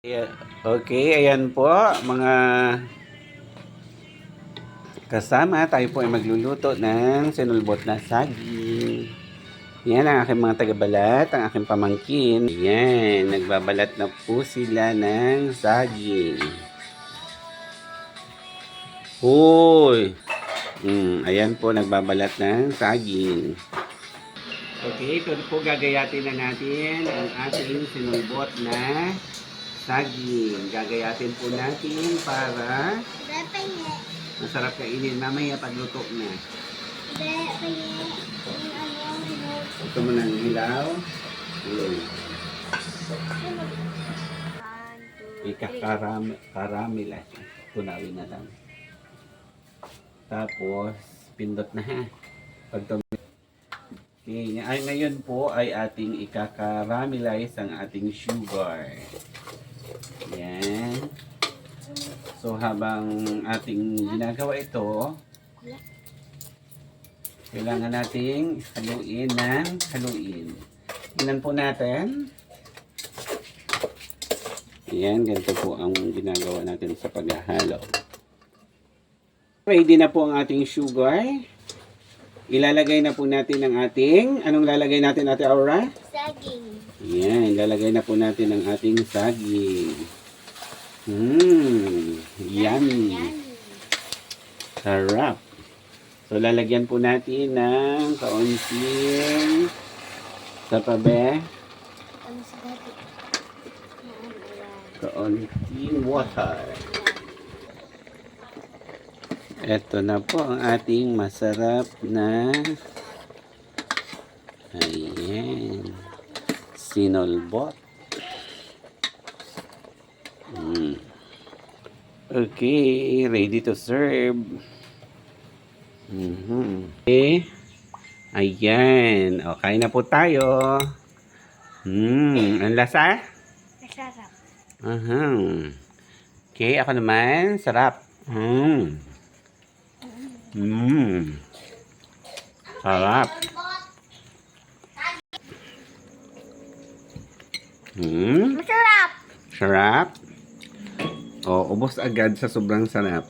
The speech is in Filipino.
Okay, ayan po mga kasama, tayo po ay magluluto ng sinulbot na saging. Yan ang aking mga tagabalat, ang aking pamangkin. Yan, nagbabalat na po sila ng saging. Hoy! Ayan po, nagbabalat ng saging. Okay, ito po gagayatin na natin ang ating sinulbot na saging. Gagayatin po natin para masarap kainin mamaya pagluto na. Ito mo ng hilaw. Ika-caramelize. Tunawin na lang. Tapos, pindot na ha. Okay, ngayon po ay ating ika-caramelize ang ating sugar. Yan. So, habang ating ginagawa ito, kailangan nating haluin ng haluin. Tingnan po natin. Yan, ganito po ang ginagawa natin sa paghahalo. Ready na po ang ating sugar. Ilalagay na po natin ang ating, anong lalagay natin, Ate Aura? Saging. Yan, ilalagay na po natin ang ating saging. Yummy. Sarap. So, lalagyan po natin ng kaunting sapabe. Kaunting water. Ito na po ang ating masarap na sinulbot. Okay, ready to serve. Okay. Ayan. Okay na po tayo. Ang lasa? Masarap. Okay, ako naman. Sarap. Sarap. Masarap. Sarap. O, ubos agad sa sobrang sarap.